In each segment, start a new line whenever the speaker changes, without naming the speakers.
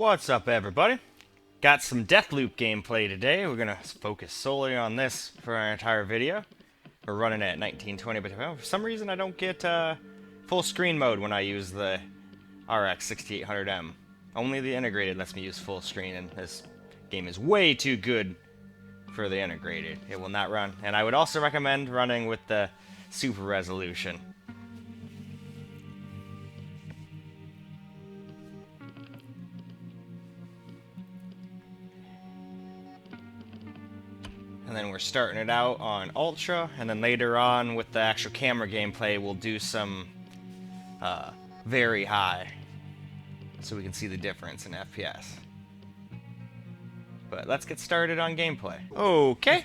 What's up, everybody? Got some Deathloop gameplay today. We're gonna focus solely on this for our entire video. We're running at 1920, but for some reason I don't get full screen mode when I use the RX 6800M. Only the integrated lets me use full screen, and this game is way too good for the integrated. It will not run, and I would also recommend running with the super resolution. And then we're starting it out on Ultra, and then later on with the actual camera gameplay we'll do some very high, so we can see the difference in FPS. But let's get started on gameplay. Okay.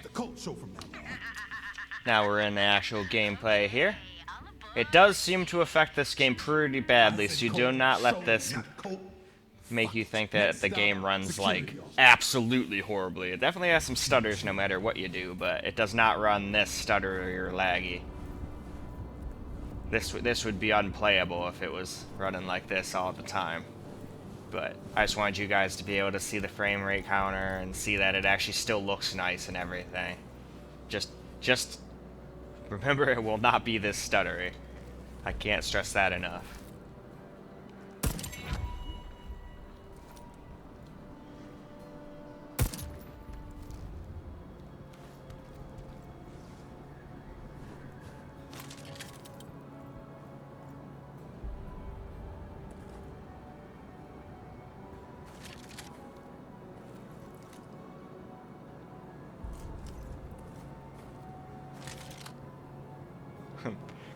Now we're in the actual gameplay here. It does seem to affect this game pretty badly, so you do not let this make you think that the game runs like absolutely horribly. It definitely has some stutters no matter what you do, but it does not run this stuttery or laggy. This would be unplayable if it was running like this all the time. But I just wanted you guys to be able to see the frame rate counter and see that it actually still looks nice and everything. Just remember, it will not be this stuttery. I can't stress that enough.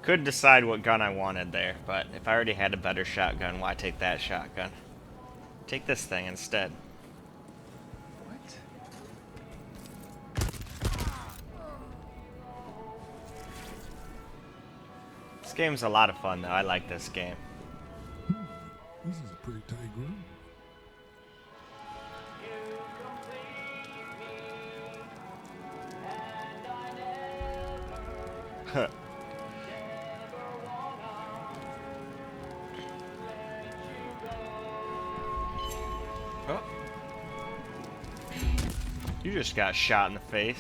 Couldn't decide what gun I wanted there, but if I already had a better shotgun, why take that shotgun? Take this thing instead.
What?
This game's a lot of fun, though. I like this game.
This is a pretty tight group.
Huh. Oh. You just got shot in the face.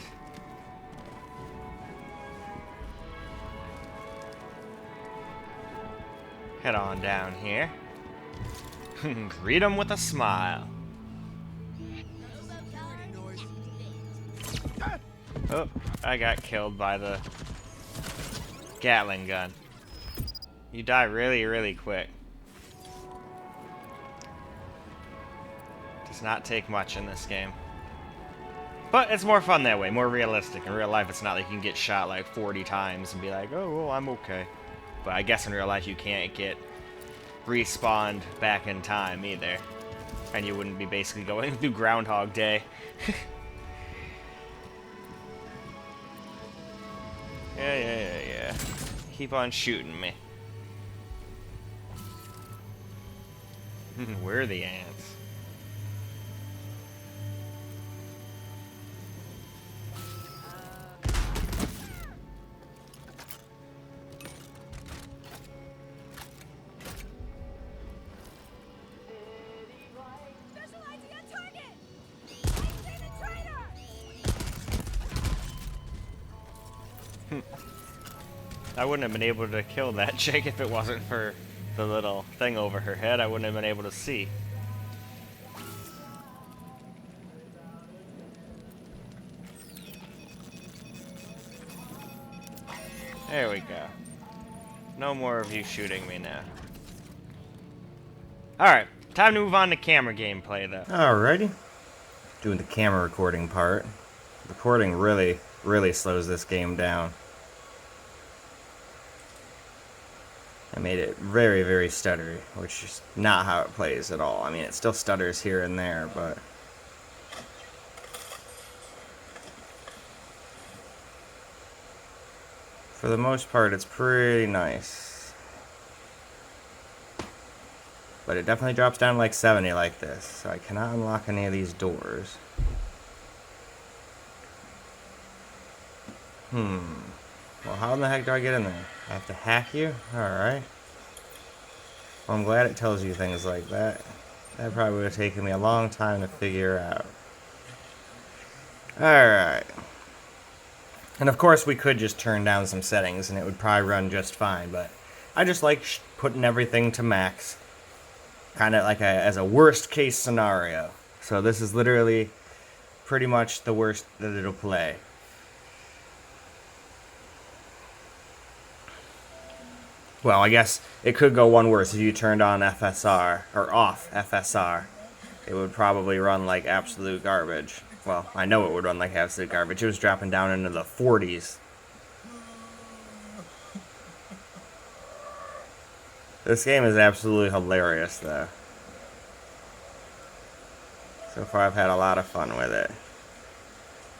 Head on down here. Greet him with a smile. Oh, I got killed by the Gatling gun. You die really, really quick. Does not take much in this game. But it's more fun that way, more realistic. In real life, it's not like you can get shot like 40 times and be like, oh, well, I'm okay. But I guess in real life, you can't get respawned back in time either. And you wouldn't be basically going through Groundhog Day. Yeah. Keep on shooting me. Where are the ants? I wouldn't have been able to kill that chick if it wasn't for the little thing over her head. I wouldn't have been able to see. There we go. No more of you shooting me now. Alright, time to move on to camera gameplay though.
Alrighty. Doing the camera recording part. Recording really slows this game down. I made it very, very stuttery, which is not how it plays at all. I mean, it still stutters here and there, but for the most part, it's pretty nice. But it definitely drops down to like 70 like this, so I cannot unlock any of these doors. Well, how in the heck do I get in there? I have to hack you? Alright. Well, I'm glad it tells you things like that. That probably would have taken me a long time to figure out. Alright. And of course we could just turn down some settings and it would probably run just fine, but I just like putting everything to max. Kind of like as a worst case scenario. So this is literally pretty much the worst that it'll play. Well, I guess it could go one worse if you turned on FSR, or off FSR. It would probably run like absolute garbage. Well, I know it would run like absolute garbage. It was dropping down into the 40s. This game is absolutely hilarious, though. So far, I've had a lot of fun with it.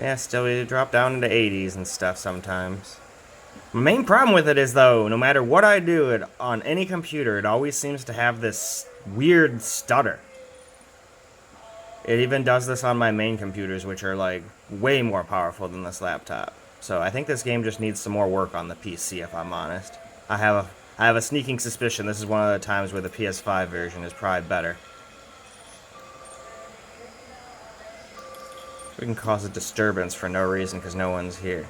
Yeah, still we drop down into 80s and stuff sometimes. My main problem with it is, though, no matter what I do on any computer, it always seems to have this weird stutter. It even does this on my main computers, which are, like, way more powerful than this laptop. So I think this game just needs some more work on the PC, if I'm honest. I have a sneaking suspicion this is one of the times where the PS5 version is probably better. We can cause a disturbance for no reason because no one's here.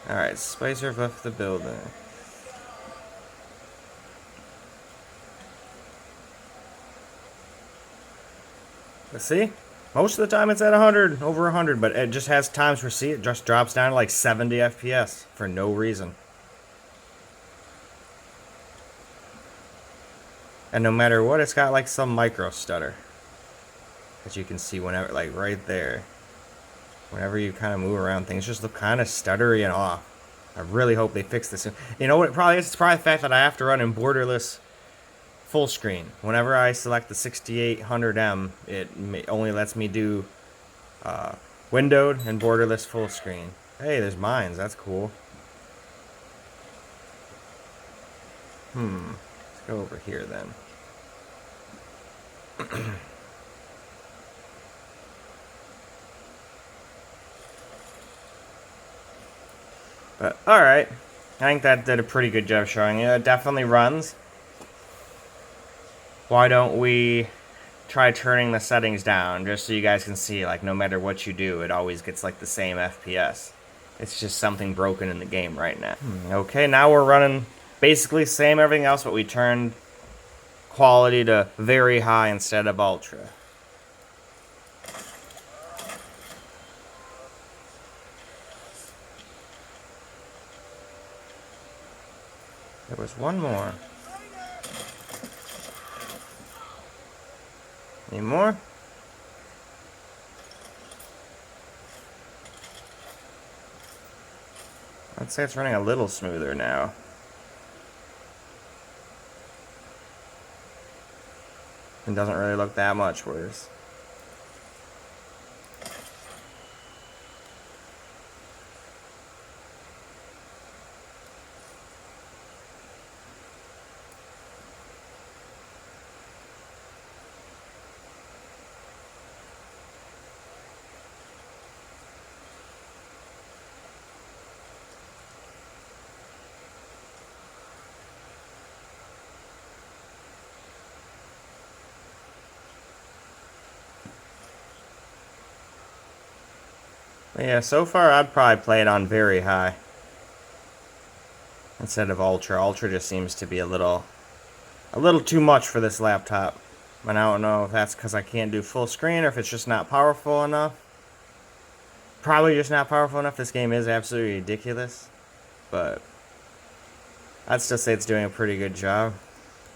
Alright, Spicer left the building. Let's see. Most of the time it's at 100, over 100, but it just has times where, see, it just drops down to like 70 FPS for no reason. And no matter what, it's got like some micro stutter. As you can see whenever, like right there. Whenever you kind of move around, things just look kind of stuttery and off. I really hope they fix this. You know what it probably is? It's probably the fact that I have to run in borderless full screen. Whenever I select the 6800M, it only lets me do windowed and borderless full screen. Hey, there's mines. That's cool. Let's go over here then. But, alright. I think that did a pretty good job showing you. It definitely runs. Why don't we try turning the settings down just so you guys can see, like, no matter what you do, it always gets, like, the same FPS. It's just something broken in the game right now. Okay, now we're running basically same everything else, but we turned quality to very high instead of ultra. There was one more. Any more? I'd say it's running a little smoother now. It doesn't really look that much worse. Yeah, so far I'd probably play it on very high instead of ultra. Ultra just seems to be a little too much for this laptop. And I don't know if that's because I can't do full screen or if it's just not powerful enough. Probably just not powerful enough. This game is absolutely ridiculous. But I'd still say it's doing a pretty good job.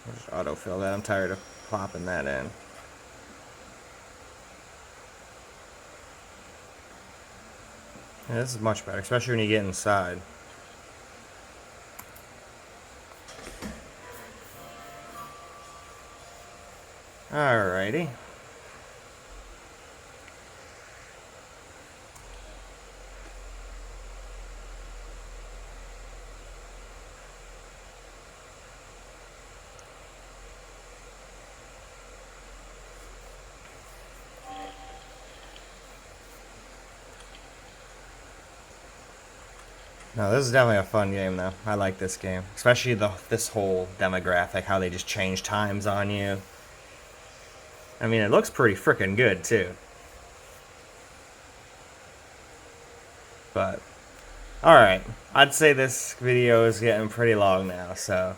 I'll just autofill that. I'm tired of plopping that in. Yeah, this is much better, especially when you get inside. Alrighty. No, this is definitely a fun game, though. I like this game. Especially this whole demographic, how they just change times on you. I mean, it looks pretty freaking good, too. But, alright. I'd say this video is getting pretty long now, so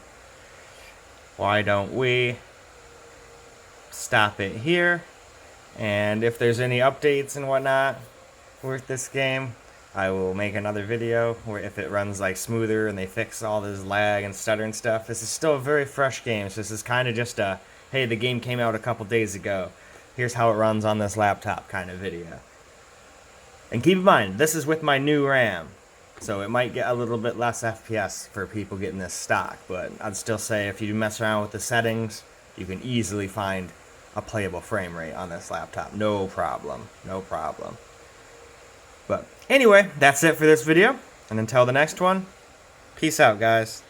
why don't we stop it here? And if there's any updates and whatnot with this game, I will make another video where if it runs like smoother and they fix all this lag and stutter and stuff. This is still a very fresh game, so this is kind of just a, hey, the game came out a couple days ago. Here's how it runs on this laptop kind of video. And keep in mind, this is with my new RAM, so it might get a little bit less FPS for people getting this stock, but I'd still say if you mess around with the settings, you can easily find a playable frame rate on this laptop. No problem. No problem. But anyway, that's it for this video. And until the next one, peace out, guys.